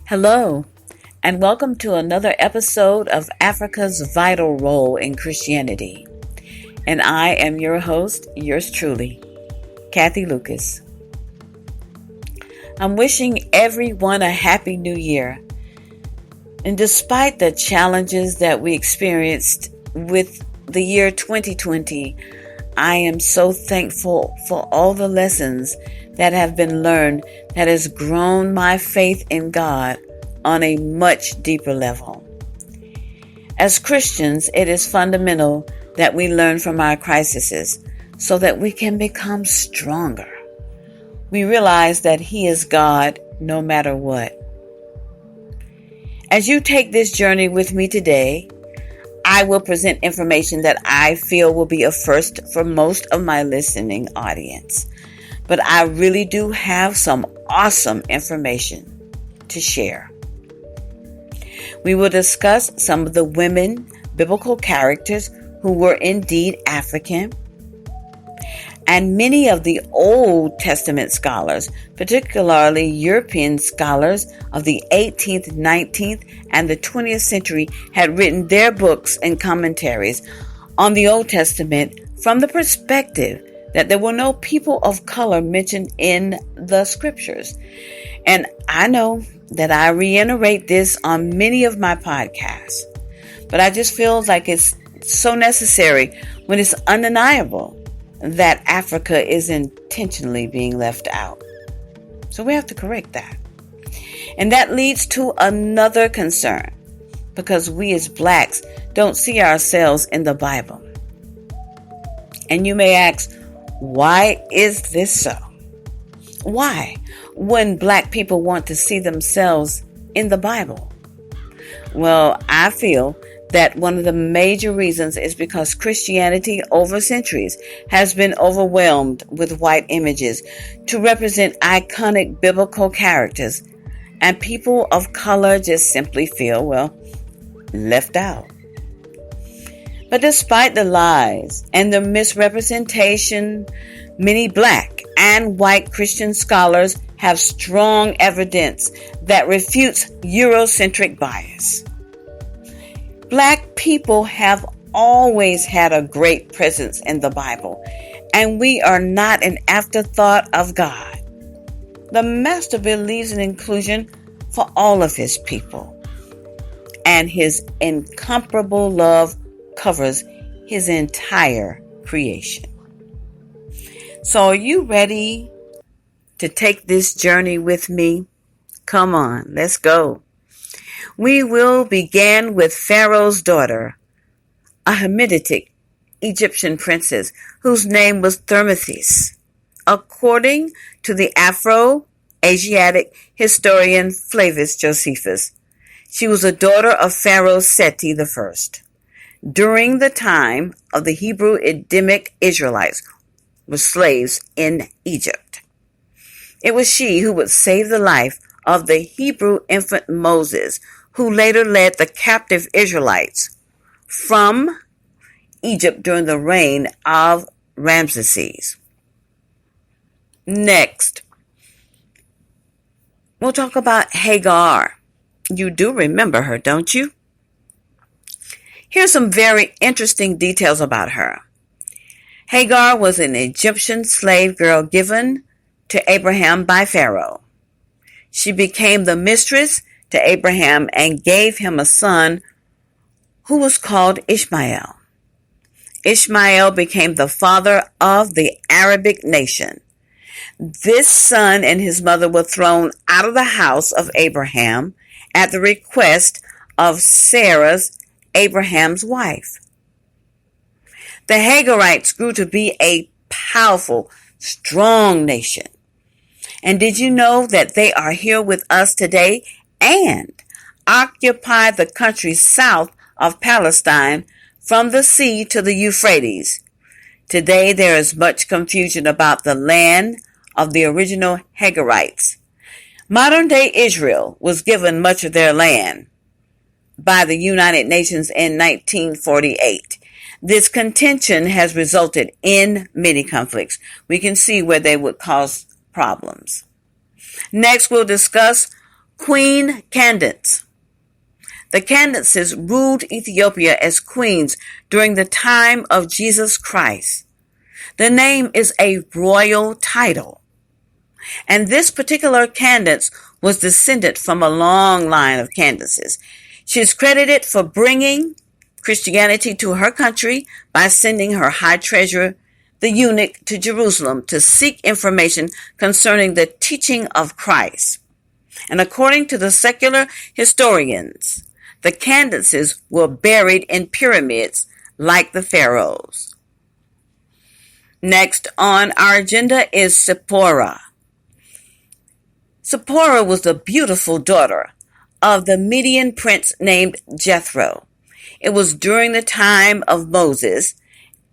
Hello, and welcome to another episode of Africa's Vital Role in Christianity. And I am your host, yours truly, Kathy Lucas. I'm wishing everyone a happy new year. And despite the challenges that we experienced with the year 2020, I am so thankful for all the lessons that have been learned that has grown my faith in God on a much deeper level. As Christians, it is fundamental that we learn from our crises so that we can become stronger. We realize that He is God no matter what. As you take this journey with me today, I will present information that I feel will be a first for most of my listening audience. But I really do have some awesome information to share. We will discuss some of the women biblical characters who were indeed African, and many of the Old Testament scholars, particularly European scholars of the 18th, 19th, and the 20th century, had written their books and commentaries on the Old Testament from the perspective that there were no people of color mentioned in the scriptures. And I know that I reiterate this on many of my podcasts, but I just feel like it's so necessary when it's undeniable that Africa is intentionally being left out. So we have to correct that. And that leads to another concern, because we as blacks don't see ourselves in the Bible. And you may ask, why is this so? Why wouldn't black people want to see themselves in the Bible? Well, I feel that one of the major reasons is because Christianity over centuries has been overwhelmed with white images to represent iconic biblical characters, and people of color just simply feel, left out. But despite the lies and the misrepresentation, many black and white Christian scholars have strong evidence that refutes Eurocentric bias. Black people have always had a great presence in the Bible, and we are not an afterthought of God. The Master believes in inclusion for all of His people, and His incomparable love covers His entire creation. So are you ready to take this journey with me? Come on, let's go. We will begin with Pharaoh's daughter, a Hamitic Egyptian princess whose name was Thermuthis, according to the Afro-Asiatic historian Flavius Josephus. She was a daughter of Pharaoh Seti I during the time of the Hebrew Edenic Israelites were slaves in Egypt. It was she who would save the life of the Hebrew infant Moses, who later led the captive Israelites from Egypt during the reign of Ramesses. Next, we'll talk about Hagar. You do remember her, don't you? Here's some very interesting details about her. Hagar was an Egyptian slave girl given to Abraham by Pharaoh. She became the mistress to Abraham and gave him a son who was called Ishmael. Ishmael became the father of the Arabic nation. This son and his mother were thrown out of the house of Abraham at the request of Sarah, Abraham's wife. The Hagarites grew to be a powerful, strong nation. And did you know that they are here with us today and occupy the country south of Palestine from the sea to the Euphrates? Today there is much confusion about the land of the original Hagarites. Modern-day Israel was given much of their land by the United Nations in 1948. This contention has resulted in many conflicts. We can see where they would cause problems. Next, we'll discuss Queen Candace. The Candaces ruled Ethiopia as queens during the time of Jesus Christ. The name is a royal title. And this particular Candace was descended from a long line of Candaces. She is credited for bringing Christianity to her country by sending her high treasurer, the eunuch, to Jerusalem to seek information concerning the teaching of Christ. And according to the secular historians, the Candaces were buried in pyramids like the pharaohs. Next on our agenda is Zipporah. Zipporah was the beautiful daughter of the Median prince named Jethro. It was during the time of Moses,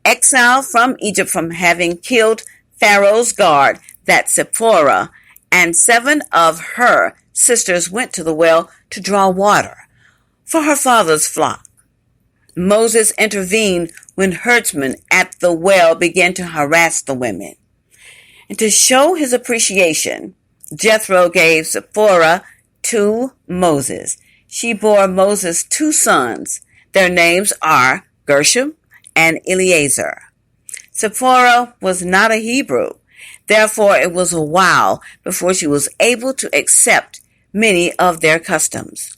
exiled from Egypt from having killed Pharaoh's guard, that Zipporah and 7 of her sisters went to the well to draw water for her father's flock. Moses intervened when herdsmen at the well began to harass the women. And to show his appreciation, Jethro gave Zipporah to Moses. She bore Moses 2 sons. Their names are Gershom and Eleazar. Zipporah was not a Hebrew. Therefore, it was a while before she was able to accept many of their customs.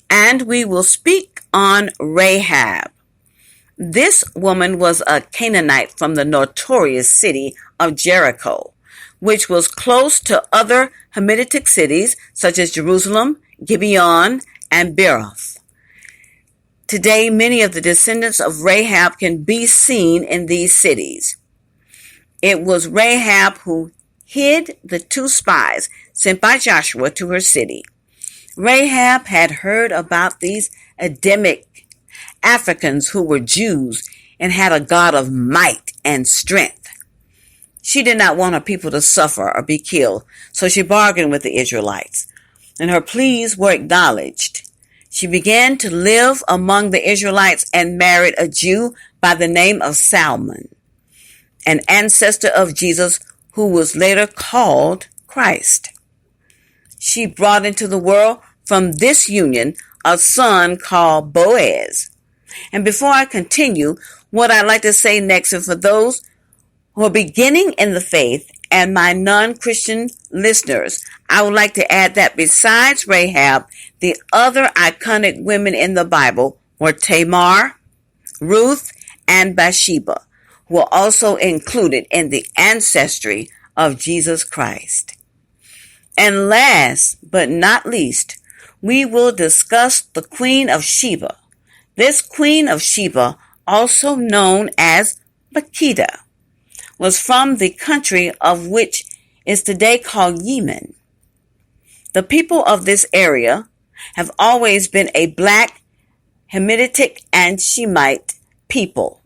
And we will speak on Rahab. This woman was a Canaanite from the notorious city of Jericho, which was close to other Hamitic cities such as Jerusalem, Gibeon, and Beeroth. Today, many of the descendants of Rahab can be seen in these cities. It was Rahab who hid the 2 spies sent by Joshua to her city. Rahab had heard about these Edenic Africans who were Jews and had a God of might and strength. She did not want her people to suffer or be killed, so she bargained with the Israelites, and her pleas were acknowledged. She began to live among the Israelites and married a Jew by the name of Salmon, an ancestor of Jesus who was later called Christ. She brought into the world from this union a son called Boaz. And before I continue, what I'd like to say next, and for those who are beginning in the faith and my non-Christian listeners, I would like to add that besides Rahab, the other iconic women in the Bible were Tamar, Ruth, and Bathsheba, who are also included in the ancestry of Jesus Christ. And last but not least, we will discuss the Queen of Sheba. This Queen of Sheba, also known as Makeda, was from the country of which is today called Yemen. The people of this area have always been a black, Hamitic, and Shemite people.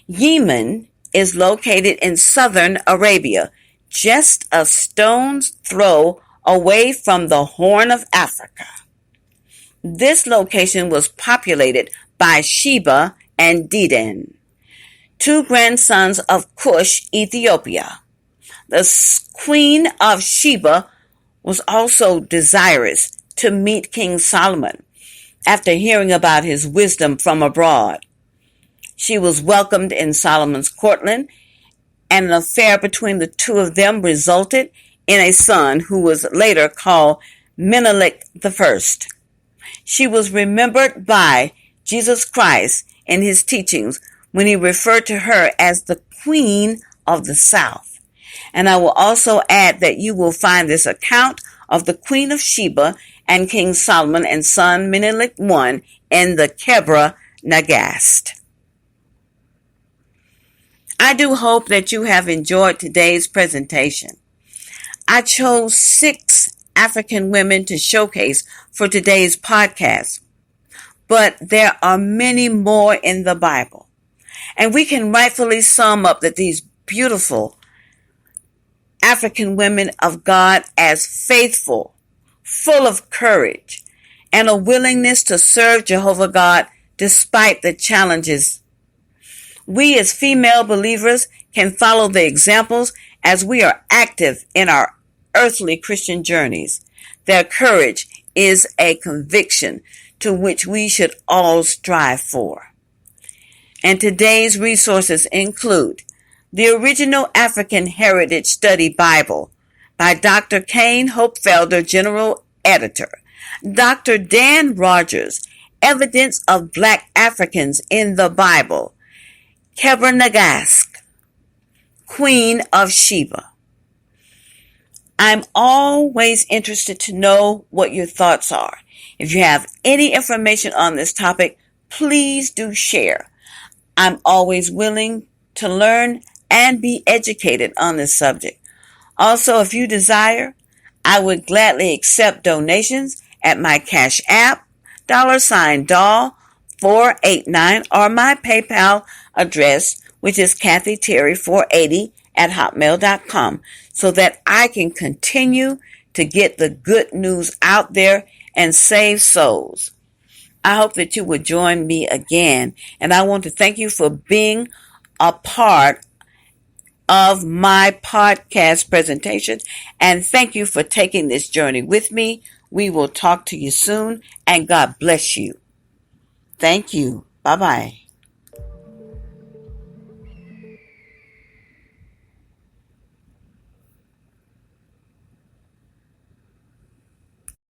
Yemen is located in southern Arabia, just a stone's throw away from the Horn of Africa. This location was populated by Sheba and Dedan, 2 grandsons of Cush, Ethiopia. The Queen of Sheba was also desirous to meet King Solomon after hearing about his wisdom from abroad. She was welcomed in Solomon's courtland, and an affair between the 2 of them resulted in a son who was later called Menelik I. She was remembered by Jesus Christ in his teachings when he referred to her as the Queen of the South. And I will also add that you will find this account of the Queen of Sheba and King Solomon and son Menelik I in the Kebra Nagast. I do hope that you have enjoyed today's presentation. I chose 6 African women to showcase for today's podcast, but there are many more in the Bible. And we can rightfully sum up that these beautiful African women of God as faithful, full of courage, and a willingness to serve Jehovah God despite the challenges. We as female believers can follow the examples as we are active in our earthly Christian journeys. Their courage is a conviction to which we should all strive for. And today's resources include the original African Heritage Study Bible by Dr. Kane Hopefelder, General Editor, Dr. Dan Rogers, Evidence of Black Africans in the Bible, Kebernagask, Queen of Sheba. I'm always interested to know what your thoughts are. If you have any information on this topic, please do share. I'm always willing to learn and be educated on this subject. Also, if you desire, I would gladly accept donations at my Cash App, $doll489, or my PayPal address, which is kathyterry480@hotmail.com, so that I can continue to get the good news out there and save souls. I hope that you would join me again, and I want to thank you for being a part of my podcast presentation, and thank you for taking this journey with me. We will talk to you soon, and God bless you. Thank you. Bye-bye.